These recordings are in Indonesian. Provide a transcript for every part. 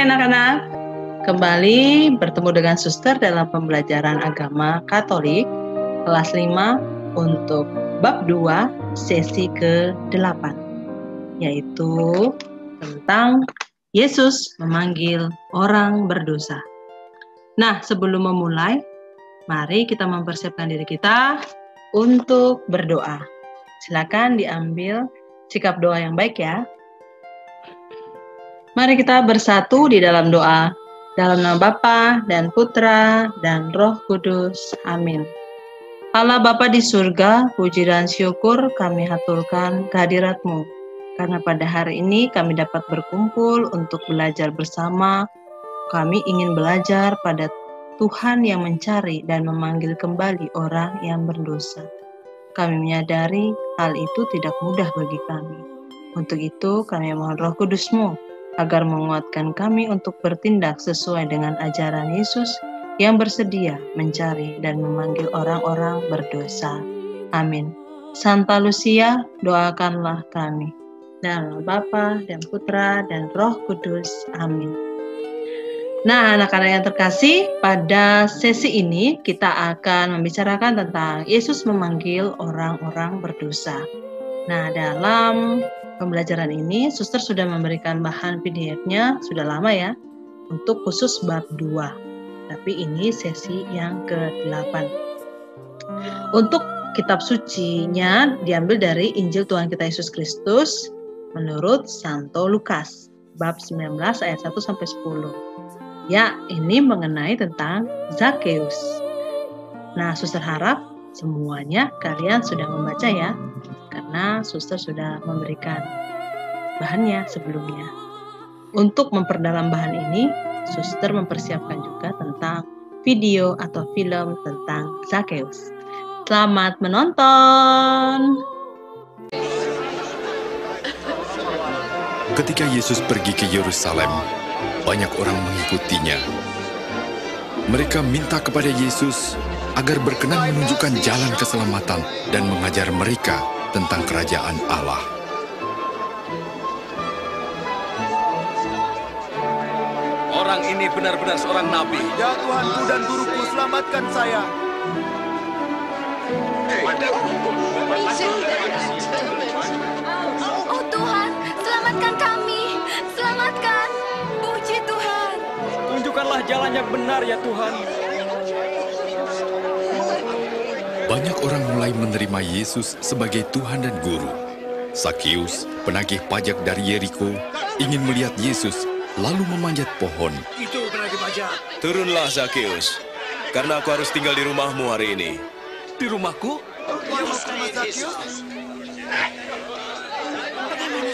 anak-anak, kembali bertemu dengan Suster dalam pembelajaran agama Katolik kelas 5 untuk bab 2 sesi ke-8, yaitu tentang Yesus memanggil orang berdosa. Nah, sebelum memulai, mari kita mempersiapkan diri kita untuk berdoa. Silakan diambil sikap doa yang baik ya. Mari kita bersatu di dalam doa. Dalam nama Bapa dan Putra dan Roh Kudus. Amin. Allah Bapa di surga, puji dan syukur kami haturkan kehadirat-Mu. Karena pada hari ini kami dapat berkumpul untuk belajar bersama. Kami ingin belajar pada Tuhan yang mencari dan memanggil kembali orang yang berdosa. Kami menyadari hal itu tidak mudah bagi kami. Untuk itu kami mohon Roh Kudus-Mu agar menguatkan kami untuk bertindak sesuai dengan ajaran Yesus yang bersedia mencari dan memanggil orang-orang berdosa. Amin. Santa Lucia, doakanlah kami. Dalam nama Bapa dan Putra dan Roh Kudus. Amin. Nah, anak-anak yang terkasih, pada sesi ini kita akan membicarakan tentang Yesus memanggil orang-orang berdosa. Nah, dalam pembelajaran ini, Suster sudah memberikan bahan PDF-nya, sudah lama ya, untuk khusus bab 2. Tapi ini sesi yang ke-8. Untuk kitab sucinya diambil dari Injil Tuhan kita Yesus Kristus menurut Santo Lukas, bab 19 ayat 1-10. Ya, ini mengenai tentang Zakeus. Nah, Suster harap semuanya kalian sudah membaca ya, karena Suster sudah memberikan bahannya sebelumnya. Untuk memperdalam bahan ini, Suster mempersiapkan juga tentang video atau film tentang Zakeus. Selamat menonton! Ketika Yesus pergi ke Yerusalem, banyak orang mengikutinya. Mereka minta kepada Yesus agar berkenan menunjukkan jalan keselamatan dan mengajar mereka tentang kerajaan Allah. Orang ini benar-benar seorang nabi. Ya Tuhanku dan guruku, selamatkan saya. Oh Tuhan, selamatkan kami. Selamatkan. Puji Tuhan. Tunjukkanlah jalan yang benar ya Tuhan. Banyak orang mulai menerima Yesus sebagai Tuhan dan Guru. Zakeus, penagih pajak dari Yeriko, ingin melihat Yesus, lalu memanjat pohon. Itu penagih pajak. Turunlah Zakeus, karena aku harus tinggal di rumahmu hari ini. Di rumahku? Bagaimana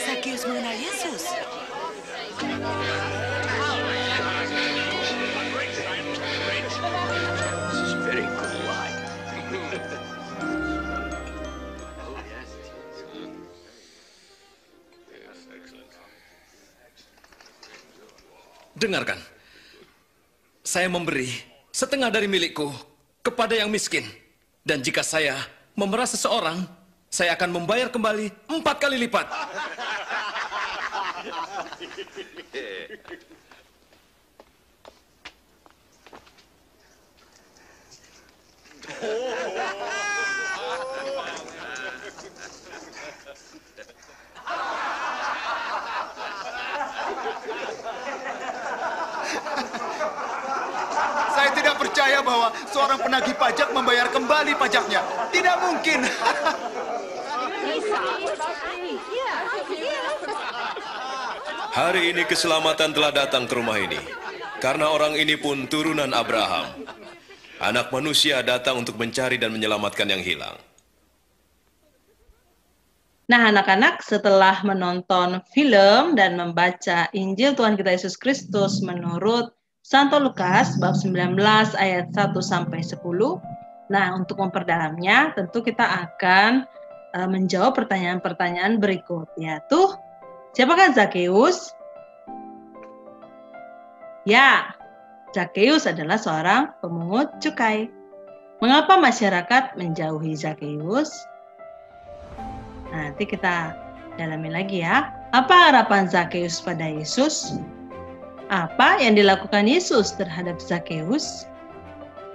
Zakeus mengenal Yesus? Dengarkan, saya memberi setengah dari milikku kepada yang miskin. Dan jika saya memeras seseorang, saya akan membayar kembali 4 kali lipat. Saya tidak percaya bahwa seorang penagih pajak membayar kembali pajaknya. Tidak mungkin. Hari ini keselamatan telah datang ke rumah ini, karena orang ini pun turunan Abraham. Anak manusia datang untuk mencari dan menyelamatkan yang hilang. Nah, anak-anak, setelah menonton film dan membaca Injil Tuhan kita Yesus Kristus menurut Santo Lukas bab 19 ayat 1-10. Nah, untuk memperdalamnya tentu kita akan menjawab pertanyaan-pertanyaan berikut, yaitu siapakah Zakeus? Ya, Zakeus adalah seorang pemungut cukai. Mengapa masyarakat menjauhi Zakeus? Nanti kita dalami lagi ya. Apa harapan Zakeus pada Yesus? Apa yang dilakukan Yesus terhadap Zakeus?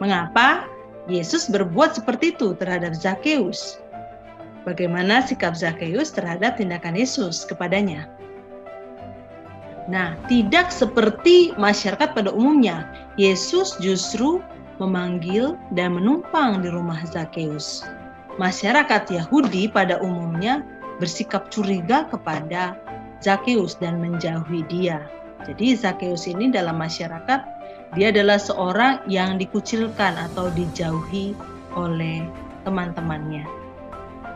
Mengapa Yesus berbuat seperti itu terhadap Zakeus? Bagaimana sikap Zakeus terhadap tindakan Yesus kepadanya? Nah, tidak seperti masyarakat pada umumnya. Yesus justru memanggil dan menumpang di rumah Zakeus. Masyarakat Yahudi pada umumnya bersikap curiga kepada Zakeus dan menjauhi dia. Jadi Zakeus ini dalam masyarakat, dia adalah seorang yang dikucilkan atau dijauhi oleh teman-temannya.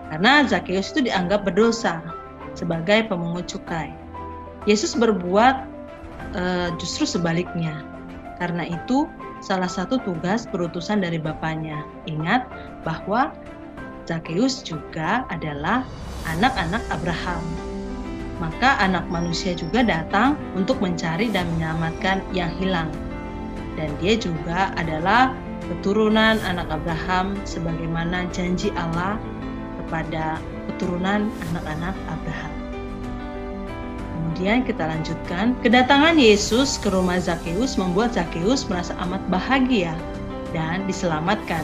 Karena Zakeus itu dianggap berdosa sebagai pemungut cukai. Yesus berbuat justru sebaliknya. Karena itu salah satu tugas perutusan dari Bapaknya. Ingat bahwa Zakeus juga adalah anak-anak Abraham. Maka anak manusia juga datang untuk mencari dan menyelamatkan yang hilang. Dan dia juga adalah keturunan anak Abraham sebagaimana janji Allah kepada keturunan anak-anak Abraham. Kemudian kita lanjutkan, kedatangan Yesus ke rumah Zakeus membuat Zakeus merasa amat bahagia dan diselamatkan.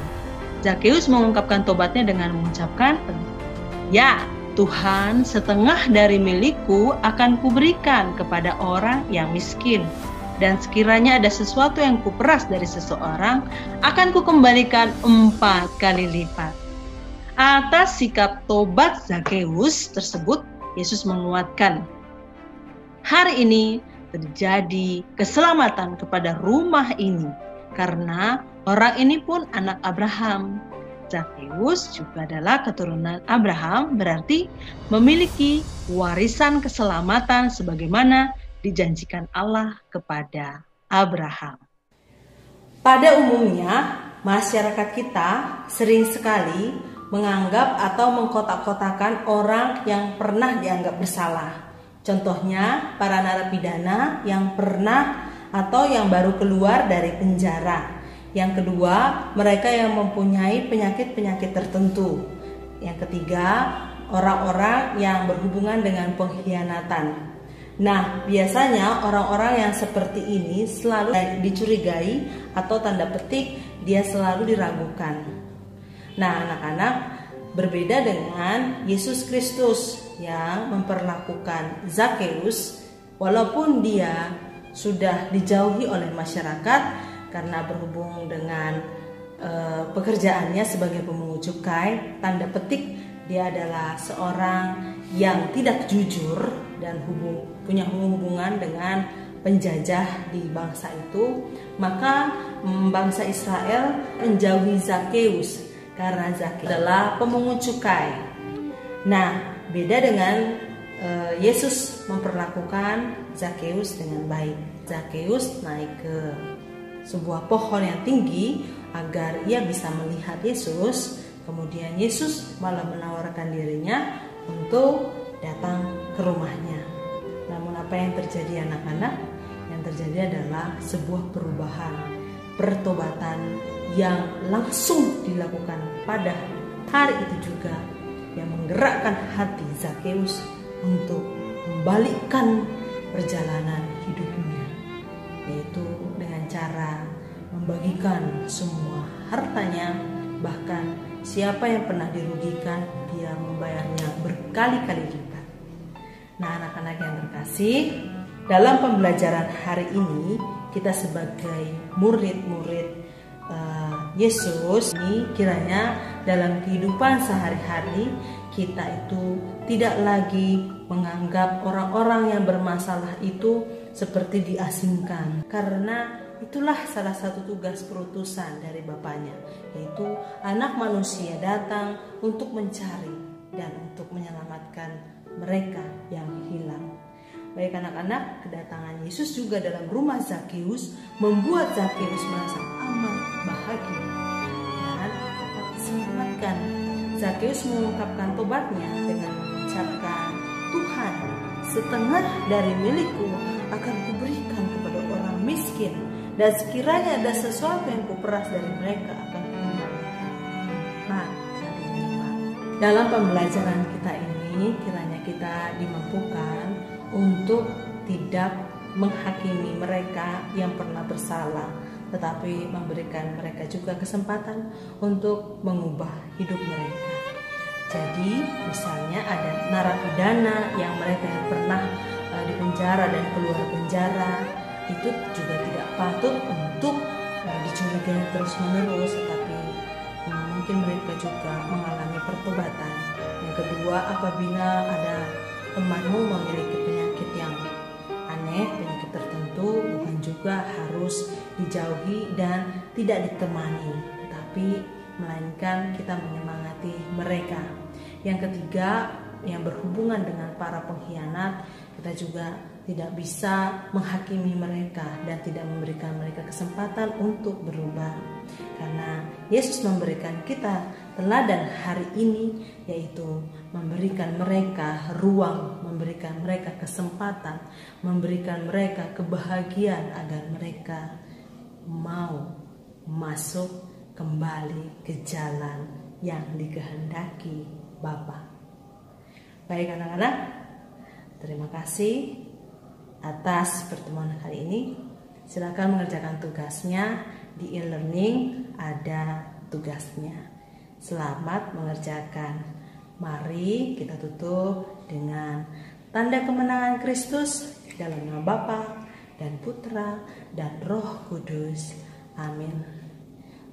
Zakeus mengungkapkan tobatnya dengan mengucapkan, "Ya, Tuhan, setengah dari milikku akan kuberikan kepada orang yang miskin. Dan sekiranya ada sesuatu yang kuperas dari seseorang, akan kukembalikan 4 kali lipat." Atas sikap tobat Zakeus tersebut, Yesus menguatkan, hari ini terjadi keselamatan kepada rumah ini, karena orang ini pun anak Abraham. Zakeus juga adalah keturunan Abraham, berarti memiliki warisan keselamatan sebagaimana dijanjikan Allah kepada Abraham. Pada umumnya, masyarakat kita sering sekali menganggap atau mengkotak-kotakan orang yang pernah dianggap bersalah. Contohnya, para narapidana yang pernah atau yang baru keluar dari penjara. Yang kedua, mereka yang mempunyai penyakit-penyakit tertentu. Yang ketiga, orang-orang yang berhubungan dengan pengkhianatan. Nah, biasanya orang-orang yang seperti ini selalu dicurigai atau tanda petik dia selalu diragukan. Nah, anak-anak, berbeda dengan Yesus Kristus yang memperlakukan Zakeus, walaupun dia sudah dijauhi oleh masyarakat karena berhubung dengan pekerjaannya sebagai pemungut cukai, tanda petik dia adalah seorang yang tidak jujur dan punya hubungan dengan penjajah di bangsa itu, maka bangsa Israel menjauhi Zakeus karena Zakeus adalah pemungut cukai. Nah, beda dengan Yesus memperlakukan Zakeus dengan baik. Zakeus naik ke sebuah pohon yang tinggi agar ia bisa melihat Yesus. Kemudian Yesus malah menawarkan dirinya untuk datang ke rumahnya. Namun apa yang terjadi anak-anak? Yang terjadi adalah sebuah perubahan, pertobatan yang langsung dilakukan pada hari itu juga, yang menggerakkan hati Zakeus untuk membalikkan perjalanan hidupnya, yaitu dengan cara membagikan semua hartanya, bahkan siapa yang pernah dirugikan dia membayarnya berkali-kali lipat. Nah, anak-anak yang terkasih, dalam pembelajaran hari ini kita sebagai murid-murid Yesus ini, kiranya dalam kehidupan sehari-hari kita itu tidak lagi menganggap orang-orang yang bermasalah itu seperti diasingkan, karena itulah salah satu tugas perutusan dari Bapaknya, yaitu anak manusia datang untuk mencari dan untuk menyelamatkan mereka yang hilang. Baik anak-anak, kedatangan Yesus juga dalam rumah Zakeus membuat Zakeus merasa aman, bahagia, dan diselamatkan. Zakeus mengungkapkan tobatnya dengan mengucapkan, "Tuhan, setengah dari milikku akan kuberikan kepada orang miskin, dan sekiranya ada sesuatu yang kuperas dari mereka akan kukembalikan 4 kali lipat." Dalam pembelajaran kita ini, kiranya kita dimampukan untuk tidak menghakimi mereka yang pernah bersalah, tetapi memberikan mereka juga kesempatan untuk mengubah hidup mereka. Jadi misalnya ada narapidana yang mereka yang pernah dipenjara dan keluar penjara, itu juga tidak patut untuk dicurigai terus-menerus, tetapi mungkin mereka juga mengalami pertobatan. Yang kedua, apabila ada temanmu memiliki penyakit yang aneh, penyakit tertentu, bukan juga harus dijauhi dan tidak ditemani, tetapi melainkan kita menyemangati mereka. Yang ketiga, yang berhubungan dengan para pengkhianat, kita juga tidak bisa menghakimi mereka dan tidak memberikan mereka kesempatan untuk berubah. Karena Yesus memberikan kita teladan hari ini, yaitu memberikan mereka ruang, memberikan mereka kesempatan, memberikan mereka kebahagiaan agar mereka mau masuk kembali ke jalan yang dikehendaki Bapa. Baik anak-anak, terima kasih atas pertemuan kali ini. Silakan mengerjakan tugasnya. Di e-learning ada tugasnya. Selamat mengerjakan. Mari kita tutup dengan tanda kemenangan Kristus dalam nama Bapa dan Putra dan Roh Kudus. Amin.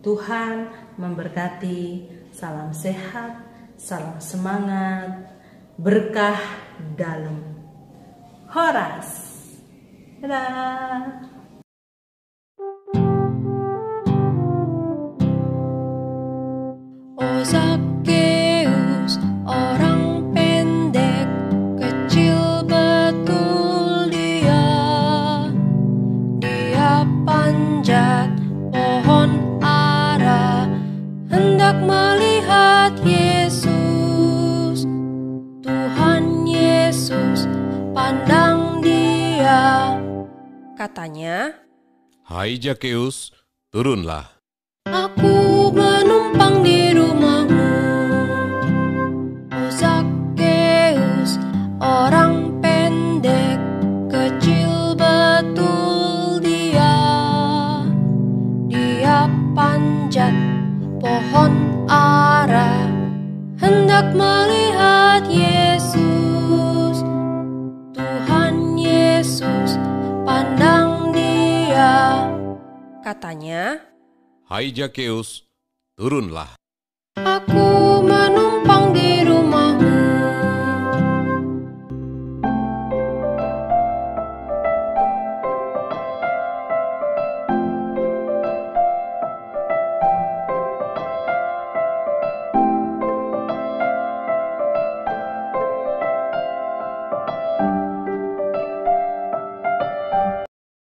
Tuhan memberkati. Salam sehat, salam semangat, berkah dalam Horas. Dadah. Oh Zakheus, orang pendek, kecil betul dia. Dia panjat pohon ara, hendak melihat Yesus. Tuhan Yesus pandang dia, katanya, Hai Zakheus, turunlah. aku menumpang di rumahmu. Oh Zakheus, orang pendek, kecil betul dia. Dia panjat pohon ara, hendak melihat Yesus. Tuhan Yesus pandang dia, katanya, Hai Zakheus, turunlah. aku menumpang